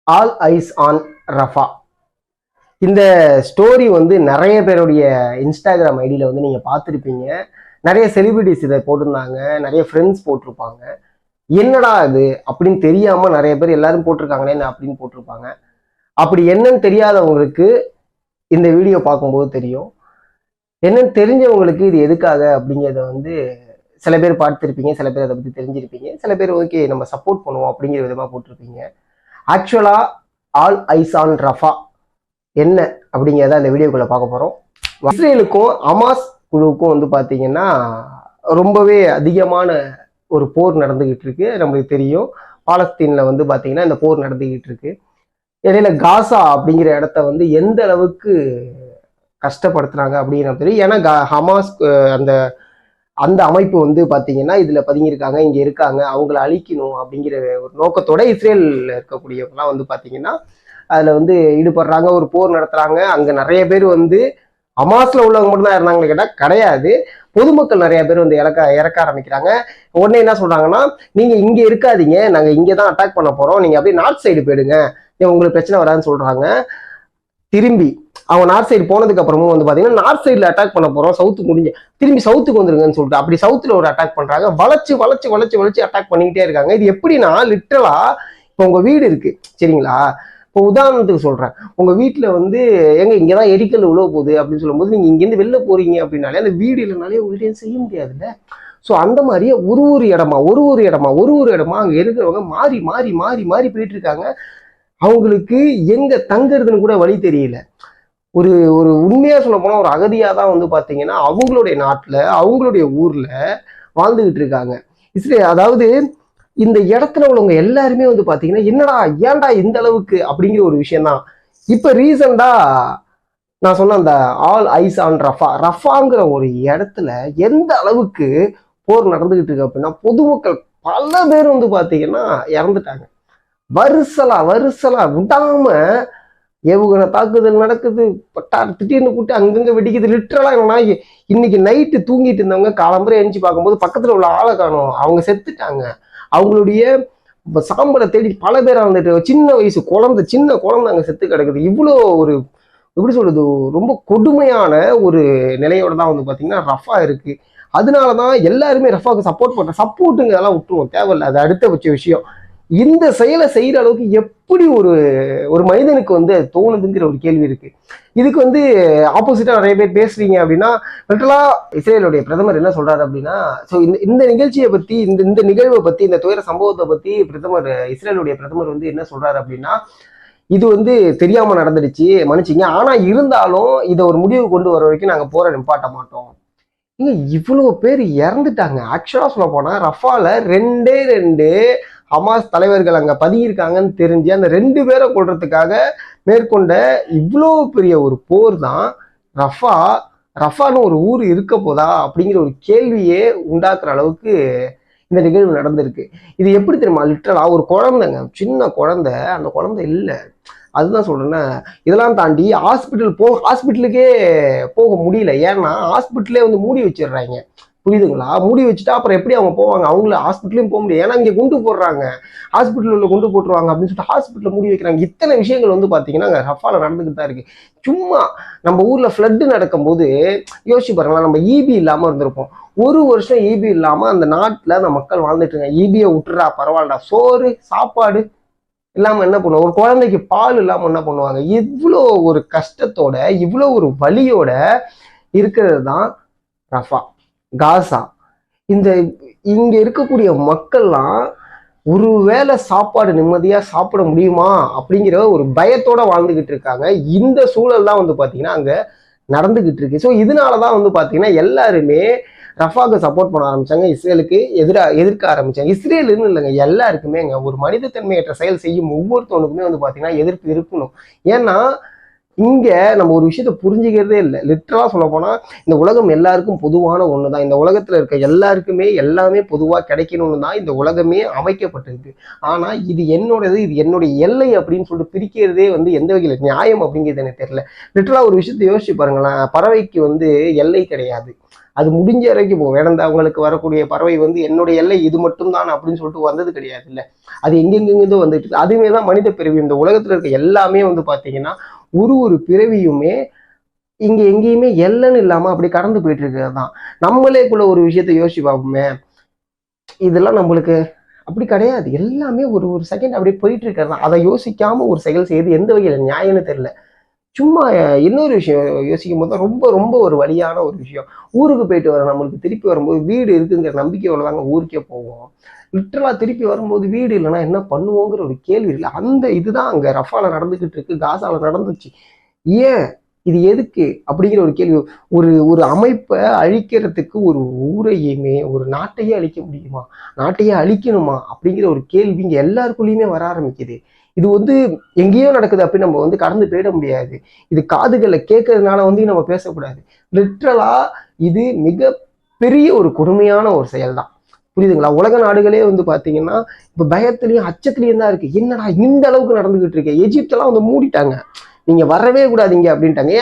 All eyes on Rafah. இந்த story வந்து நிறைய பேருடைய இன்ஸ்டாகிராம் ஐடியில் வந்து நீங்கள் பார்த்துருப்பீங்க. நிறைய செலிபிரிட்டிஸ் இதை போட்டிருந்தாங்க, நிறைய ஃப்ரெண்ட்ஸ் போட்டிருப்பாங்க. என்னடா இது அப்படின்னு தெரியாமல் நிறைய பேர் எல்லாரும் போட்டிருக்காங்களே அப்படின்னு போட்டிருப்பாங்க. அப்படி என்னன்னு தெரியாதவங்களுக்கு இந்த வீடியோ பார்க்கும்போது தெரியும். என்னன்னு தெரிஞ்சவங்களுக்கு இது எதுக்காக அப்படிங்கிறத வந்து சில பேர் பார்த்துருப்பீங்க, சில பேர் அதை பற்றி தெரிஞ்சிருப்பீங்க, சில பேர் ஓகே நம்ம சப்போர்ட் பண்ணுவோம் அப்படிங்கிற விதமாக போட்டிருப்பீங்க. ஆக்சுவலா ஆல் ஐஸ் ஆன் ரஃபா என்ன அப்படிங்கிறத அந்த வீடியோக்குள்ள பார்க்க போறோம். இஸ்ரேலுக்கும் ஹமாஸ் குழுவுக்கும் வந்து பார்த்தீங்கன்னா ரொம்பவே அதிகமான ஒரு போர் நடந்துகிட்டு இருக்கு. நம்மளுக்கு தெரியும், பாலஸ்தீன்ல வந்து பார்த்தீங்கன்னா இந்த போர் நடந்துகிட்டு இருக்கு. இடையில காசா அப்படிங்கிற இடத்த வந்து எந்த அளவுக்கு கஷ்டப்படுத்துறாங்க அப்படின்னு நமக்கு தெரியும். ஏன்னா ஹமாஸ் அந்த அந்த அமைப்பு வந்து பார்த்தீங்கன்னா இதுல பதுங்கியிருக்காங்க, இங்க இருக்காங்க, அவங்கள அழிக்கணும் அப்படிங்கிற ஒரு நோக்கத்தோட இஸ்ரேல்ல இருக்கக்கூடியவங்கலாம் வந்து பார்த்தீங்கன்னா அதுல வந்து ஈடுபடுறாங்க, ஒரு போர் நடத்துறாங்க. அங்க நிறைய பேர் வந்து ஹமாஸ்ல உள்ளவங்க மட்டும் தான் இருந்தாங்கன்னு கேட்டா கிடையாது, பொதுமக்கள் நிறைய பேர் வந்து இறக்க ஆரம்பிக்கிறாங்க. உடனே என்ன சொல்றாங்கன்னா, நீங்க இங்க இருக்காதீங்க, நாங்க இங்கதான் அட்டாக் பண்ண போறோம், நீங்க அப்படியே நார்த் சைடு போயிடுங்க, உங்களுக்கு பிரச்சனை வராதுன்னு சொல்றாங்க. திரும்பி அவங்க நார்த் சைடு போனதுக்கு அப்புறமும் வந்து பாத்தீங்கன்னா நார்த் சைட்ல அட்டாக் பண்ண போறோம், சவுத்து முடிஞ்சு திரும்பி சவுத்துக்கு வந்துருங்கன்னு சொல்லிட்டு அப்படி சவுத்துல ஒரு அட்டாக் பண்றாங்க. வளைச்சு வளைச்சு வளைச்சு வளைச்சு அட்டாக் பண்ணிக்கிட்டே இருக்காங்க. இது எப்படின்னா லிட்டரலா இப்போ உங்க வீடு இருக்கு சரிங்களா, இப்போ உதாரணத்துக்கு சொல்றேன், உங்க வீட்டுல வந்து எங்க இங்கதான் எரிக்கல் உழவு போகுது அப்படின்னு சொல்லும்போது நீங்க இங்கேருந்து வெளில போறீங்க அப்படின்னாலே அந்த வீடு இல்லைனாலே உங்களுக்கு செய்ய முடியாதுல்ல. ஸோ அந்த மாதிரியே ஒரு இடமா அங்க இருக்கிறவங்க மாறி மாறி மாறி மாறி போயிட்டு இருக்காங்க. அவங்களுக்கு எங்க தங்குறதுன்னு கூட வழி தெரியல. ஒரு ஒரு உண்மையா சொல்ல போனா ஒரு அகதியா தான் வந்து பாத்தீங்கன்னா அவங்களுடைய நாட்டுல அவங்களுடைய ஊர்ல வாழ்ந்துகிட்டு இருக்காங்க. அதாவது இந்த இடத்துல உள்ளவங்க எல்லாருமே வந்து பாத்தீங்கன்னா என்னடா ஏன்டா இந்த அளவுக்கு அப்படிங்கிற ஒரு விஷயம் தான். இப்ப ரீசண்டா நான் சொன்ன அந்த ஆல் ஐஸ் ஆன் ரஃபாங்கிற ஒரு இடத்துல எந்த அளவுக்கு போர் நடந்துகிட்டு இருக்கு அப்படின்னா பொதுமக்கள் பல பேர் வந்து பாத்தீங்கன்னா இறந்துட்டாங்க. வருசலா விடாம ஏவுகணை தாக்குதல் நடக்குது, திடீர்னு கூட்டி அங்கங்க வெடிக்குது. லிட்டரலா என்னன்னா இன்னைக்கு நைட்டு தூங்கிட்டு இருந்தவங்க காலம்பரை எழுந்து பார்க்கும்போது பக்கத்துல உள்ள ஆளை காணும், அவங்க செத்துட்டாங்க. அவங்களுடைய சாம்பலை தேடி பல பேர் வந்துட்டு சின்ன வயசு சின்ன குழந்தை அங்க செத்து கிடக்குது. இவ்வளோ ஒரு எப்படி சொல்றது, ரொம்ப கொடுமையான ஒரு நிலையோட தான் வந்து பாத்தீங்கன்னா ரஃபா இருக்கு. அதனாலதான் எல்லாருமே ரஃபாவுக்கு சப்போர்ட்டுங்க அதெல்லாம் விட்டுருவோம், தேவையில்லை, அது அடுத்த பட்ச விஷயம். இந்த செயலை செய்யற அளவுக்கு எப்படி ஒரு மனிதனுக்கு வந்து தோணுதுங்கிற ஒரு கேள்வி இருக்கு. இதுக்கு வந்து ஆப்போசிட்டா நிறைய பேர் பேசுறீங்க அப்படின்னா, லிட்டரலா இஸ்ரேலுடைய பிரதமர் என்ன சொல்றாரு அப்படின்னா, ஸோ இந்த நிகழ்ச்சியை பத்தி இந்த நிகழ்வை பத்தி இந்த துயர சம்பவத்தை பத்தி இஸ்ரேலுடைய பிரதமர் வந்து என்ன சொல்றாரு அப்படின்னா, இது வந்து தெரியாம நடந்துடுச்சு, மன்னிச்சிங்க, ஆனா இருந்தாலும் இதை ஒரு முடிவு கொண்டு வர வரைக்கும் நாங்க போற நிப்பாட்ட மாட்டோம். இவ்வளவு பேர் இறந்துட்டாங்க. ஆக்சுவலா சொல்ல போனா ரஃபால ரெண்டு ஹமாஸ் தலைவர்கள் அங்க பதுங்கியிருக்காங்கன்னு தெரிஞ்சு அந்த 2 பேரை கொல்றதுக்காக மேற்கொண்ட இவ்வளோ பெரிய ஒரு போர் தான் ரஃபான்னு ஒரு ஊர் இருக்க போதா அப்படிங்கிற ஒரு கேள்வியே உண்டாக்குற அளவுக்கு இந்த நிகழ்வு நடந்திருக்கு. இது எப்படி தெரியுமா, லிட்டரலா ஒரு குழந்தைங்க, சின்ன குழந்தை, அந்த குழந்தை இல்லை, அதுதான் சொல்றேன்னா. இதெல்லாம் தாண்டி ஹாஸ்பிட்டலுக்கே போக முடியல. ஏன்னா ஹாஸ்பிட்டலே வந்து மூடி வச்சிடுறாங்க, புரியுதுங்களா? மூடி வச்சுட்டா அப்புறம் எப்படி அவங்க போவாங்க? அவங்கள ஹாஸ்பிட்டலையும் போக முடியாது, ஏன்னா இங்கே குண்டு போடுறாங்க, ஹாஸ்பிட்டல் உள்ள குண்டு போட்டுருவாங்க அப்படின்னு சொல்லிட்டு ஹாஸ்பிட்டல் மூடி வைக்கிறாங்க. இத்தனை விஷயங்கள் வந்து பாத்தீங்கன்னா ரஃபால நடந்துகிட்டு தான் இருக்கு. சும்மா நம்ம ஊர்ல ஃப்ளட்டு நடக்கும்போது யோசிச்சு பாருங்களா, நம்ம இபி இல்லாம இருந்திருப்போம். ஒரு வருஷம் இபி இல்லாம அந்த நாட்டுல அந்த மக்கள் வாழ்ந்துட்டு இருக்காங்க. இபியை விட்டுறா பரவாயில்லடா, சோறு சாப்பாடு இல்லாம என்ன பண்ணுவோம், ஒரு குழந்தைக்கு பால் இல்லாம என்ன பண்ணுவாங்க? இவ்வளோ ஒரு கஷ்டத்தோட இவ்வளோ ஒரு வலியோட இருக்கிறது தான் ரஃபா, காசா. இங்க இருக்கக்கூடிய மக்கள்லாம் ஒருவேளை சாப்பாடு நிம்மதியா சாப்பிட முடியுமா அப்படிங்கிற ஒரு பயத்தோட வாழ்ந்துகிட்டு இருக்காங்க. இந்த சூழல் தான் வந்து பாத்தீங்கன்னா அங்க நடந்துகிட்டு இருக்கு. ஸோ இதனாலதான் வந்து பாத்தீங்கன்னா எல்லாருமே ரஃபாவுக்கு சப்போர்ட் பண்ண ஆரம்பிச்சாங்க, இஸ்ரேலுக்கு எதிர்க்க ஆரம்பிச்சாங்க. இஸ்ரேலுன்னு இல்லைங்க, எல்லாருக்குமே ஒரு மனித தன்மையற்ற செயல் செய்யும் ஒவ்வொருத்தவனுக்குமே வந்து பாத்தீங்கன்னா எதிர்ப்பு இருக்கணும். ஏன்னா இங்க நம்ம ஒரு விஷயத்த புரிஞ்சுக்கிறதே இல்லை. லிட்டரலா சொல்ல போனா இந்த உலகம் எல்லாருக்கும் பொதுவான ஒண்ணுதான். இந்த உலகத்துல இருக்க எல்லாருக்குமே எல்லாமே பொதுவா கிடைக்கணும்னு தான் இந்த உலகமே அமைக்கப்பட்டிருக்கு. ஆனா இது என்னோடது, இது என்னுடைய எல்லை அப்படின்னு சொல்லிட்டு பிரிக்கிறதே வந்து எந்த வகையில நியாயம் அப்படிங்கிறது எனக்கு தெரியல. லிட்டரலா ஒரு விஷயத்த யோசிச்சு பாருங்களேன், பறவைக்கு வந்து எல்லை கிடையாது, அது முடிஞ்ச வரைக்கும் போகும். வேணந்தா அவங்களுக்கு வரக்கூடிய பறவை வந்து என்னுடைய எல்லை இது மட்டும் தான் அப்படின்னு சொல்லிட்டு வந்தது கிடையாது இல்லை. அது எங்கெங்கிருந்தோ வந்துட்டு இருக்கு. அதுவே தான் மனித பிறவி. இந்த உலகத்துல இருக்க எல்லாமே வந்து பாத்தீங்கன்னா ஒரு பிறவியுமே இங்க எங்கேயுமே எல்லைன்னு இல்லாம அப்படி கடந்து போயிட்டு இருக்கிறது தான். நம்மளேக்குள்ள ஒரு விஷயத்த யோசிச்சு பார்ப்போமே, இதெல்லாம் நம்மளுக்கு அப்படி கிடையாது. எல்லாமே ஒரு செகண்ட் அப்படியே போயிட்டு இருக்கிறது தான். அதை யோசிக்காம ஒரு செயல் செய்யுது எந்த வகையில நியாயம்னு தெரியல. சும்மா இன்னொரு விஷயம் யோசிக்கும் போது ரொம்ப ரொம்ப ஒரு வலியான ஒரு விஷயம். ஊருக்கு போயிட்டு வர நம்மளுக்கு திருப்பி வரும்போது வீடு இருக்குங்கிற நம்பிக்கையோட தாங்க ஊருக்கே போவோம். லிட்டரலா திருப்பி வரும்போது வீடு இல்லைன்னா என்ன பண்ணுவோங்கிற ஒரு கேள்வி இல்லை. அந்த இதுதான் அங்க ரஃபால நடந்துகிட்டு இருக்கு, காசால நடந்துச்சு. ஏன் இது எதுக்கு அப்படிங்கிற ஒரு கேள்வி. ஒரு அமைப்பை அழிக்கிறதுக்கு ஒரு ஊரையுமே ஒரு நாட்டையே அழிக்க முடியுமா, நாட்டையே அழிக்கணுமா அப்படிங்கிற ஒரு கேள்வி இங்க எல்லாருக்குள்ளயுமே வர ஆரம்பிக்குது. இது வந்து எங்கேயோ நடக்குது அப்படின்னு நம்ம வந்து கடந்து போயிட முடியாது. இது காதுகளை கேட்கறதுனால வந்து நம்ம பேசக்கூடாது. லிட்ரலா இது மிக பெரிய ஒரு கொடுமையான ஒரு செயல் தான். புரியுதுங்களா? உலக நாடுகளே வந்து பாத்தீங்கன்னா இப்ப பயத்திலையும் அச்சத்திலையும் தான் இருக்கு. என்னடா இந்த அளவுக்கு நடந்துகிட்டு இருக்கு. எஜிப்டெல்லாம் வந்து மூடிட்டாங்க, நீங்க வரவே கூடாதீங்க அப்படின்ட்டாங்க.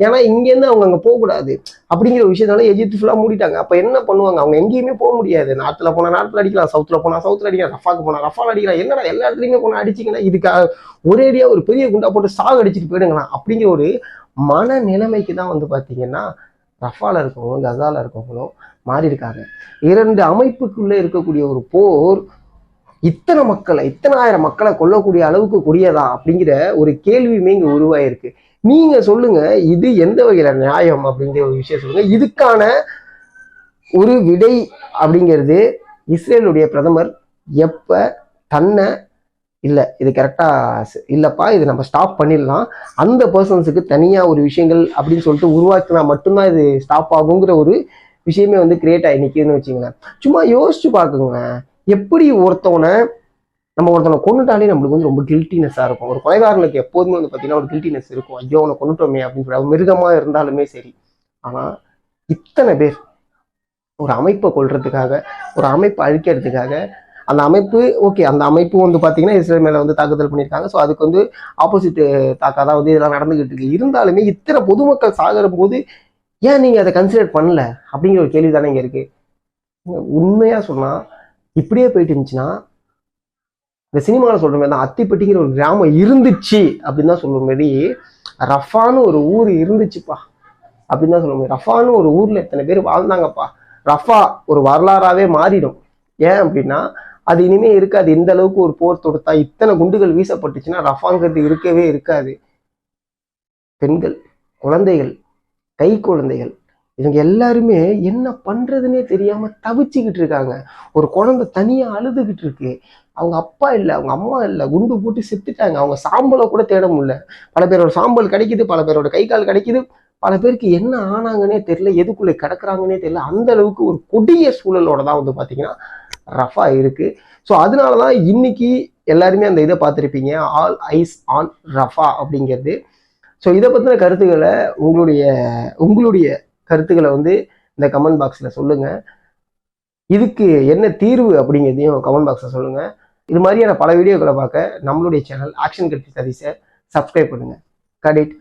ஏன்னா இங்கேருந்து அவங்க அங்கே போகக்கூடாது அப்படிங்கிற விஷயத்தால எஜிப்து ஃபுல்லாக மூடிட்டாங்க. அப்போ என்ன பண்ணுவாங்க? அவங்க எங்கேயுமே போக முடியாது. நார்த்தில் போனால் நார்த்தில் அடிக்கலாம், சவுத்தில் போனால் சவுத்தில் அடிக்கலாம், ரஃபாக்கு போனால் ரஃபால் அடிக்கலாம். என்னடா எல்லா இடத்துலையுமே போனால் அடிச்சிங்கன்னா இதுக்காக ஒரேடியாக ஒரு பெரிய குண்டா போட்டு சாக அடிச்சுட்டு போயிடுங்களாம் அப்படிங்கிற ஒரு மன நிலைமைக்கு தான் வந்து பார்த்தீங்கன்னா ரஃபால இருக்கவங்களும் கசால இருக்கவங்களும் மாறி இருக்காங்க. இரண்டு அமைப்புக்குள்ளே இருக்கக்கூடிய ஒரு போர் இத்தனை ஆயிரம் மக்களை கொல்லக்கூடிய அளவுக்கு கூடியதா அப்படிங்கிற ஒரு கேள்வியுமே இங்க உருவாயிருக்கு. நீங்க சொல்லுங்க, இது எந்த வகையில நியாயம் அப்படிங்கிற ஒரு விஷயம் சொல்லுங்க. இதுக்கான ஒரு விடை அப்படிங்கிறது இஸ்ரேலுடைய பிரதமர் எப்ப தன்னை இல்லை இது கரெக்டா இல்லப்பா இது நம்ம ஸ்டாப் பண்ணிடலாம், அந்த பர்சன்ஸுக்கு தனியா ஒரு விஷயங்கள் அப்படின்னு சொல்லிட்டு உருவாக்கினா மட்டும்தான் இது ஸ்டாப் ஆகுங்கிற ஒரு விஷயமே வந்து கிரியேட் ஆகி நிற்குதுன்னு வச்சுங்களேன். சும்மா யோசிச்சு பார்க்குங்க, எப்படி நம்ம ஒருத்தனை கொண்டுட்டாலே நம்மளுக்கு வந்து ரொம்ப கில்ட்டினஸ்ஸாக இருக்கும். ஒரு கொலைகாரனுக்கு எப்போதுமே வந்து பார்த்தீங்கன்னா ஒரு கில்ட்டினஸ் இருக்கும். ஐயோ அவனை கொண்டுட்டோமே அப்படின்னு சொல்லி, மிருகமாக இருந்தாலுமே சரி. ஆனால் இத்தனை பேர் ஒரு அமைப்பை கொள்றதுக்காக, ஒரு அமைப்பை அழிக்கிறதுக்காக, அந்த அமைப்பு ஓகே, அந்த அமைப்பு வந்து பார்த்தீங்கன்னா இஸ்ரேல் மேலே வந்து தாக்குதல் பண்ணியிருக்காங்க. ஸோ அதுக்கு வந்து ஆப்போசிட் தாக்காதான் வந்து இதெல்லாம் நடந்துகிட்டு இருக்கு. இருந்தாலுமே இத்தனை பொதுமக்கள் சாகிற போது ஏன் நீங்கள் அதை கன்சிடர் பண்ணல அப்படிங்கிற ஒரு கேள்வி தானே இங்கே இருக்கு. உண்மையாக சொன்னால் இப்படியே போயிட்டு இருந்துச்சுன்னா இந்த சினிமாவில் சொல்ற மாதிரி தான் அத்திப்பட்டிங்கிற ஒரு கிராமம் இருந்துச்சு அப்படின்னு தான் சொல்ற மாதிரி ரஃபான்னு ஒரு ஊர் இருந்துச்சுப்பா அப்படின்னு தான் சொல்ல முடியும். ரஃபான்னு ஒரு ஊர்ல எத்தனை பேர் வாழ்ந்தாங்கப்பா. ரஃபா ஒரு வரலாறாவே மாறிடும். ஏன் அப்படின்னா அது இனிமே இருக்காது. இந்த அளவுக்கு ஒரு போர் தொடுத்தா இத்தனை குண்டுகள் வீசப்பட்டுச்சுன்னா ரஃபாங்கிறது இருக்கவே இருக்காது. பெண்கள், குழந்தைகள், கை குழந்தைகள், இவங்க எல்லாருமே என்ன பண்றதுன்னே தெரியாம தவிச்சுக்கிட்டு இருக்காங்க. ஒரு குழந்தை தனியா அழுதுகிட்டு இருக்கு. அவங்க அப்பா இல்லை, அவங்க அம்மா இல்லை, குண்டு போட்டு செத்துட்டாங்க. அவங்க சாம்பலை கூட தேட முடியல. பல பேரோட சாம்பல் கிடைக்குது, பல பேரோட கை கால் கிடைக்குது, பல பேருக்கு என்ன ஆனாங்கன்னே தெரியல, எதுக்குள்ளே கிடக்குறாங்கன்னே தெரியல. அந்த அளவுக்கு ஒரு கொடிய சூழலோட தான் வந்து பார்த்தீங்கன்னா ரஃபா இருக்கு. ஸோ அதனாலதான் இன்னைக்கு எல்லாருமே அந்த இதை பார்த்துருப்பீங்க, ஆல் ஐஸ் ஆன் ரஃபா அப்படிங்கிறது. ஸோ இதை பற்றின கருத்துக்களை உங்களுடைய கருத்துக்களை வந்து இந்த கமெண்ட் பாக்ஸில் சொல்லுங்க. இதுக்கு என்ன தீர்வு அப்படிங்கிறதையும் கமெண்ட் பாக்ஸில் சொல்லுங்க. இது மாதிரியான பல வீடியோக்களை பார்க்க நம்மளுடைய சேனல் ஆக்ஷன் கட்சி சதீஸை சப்ஸ்கிரைப் பண்ணுங்க. கடிட்.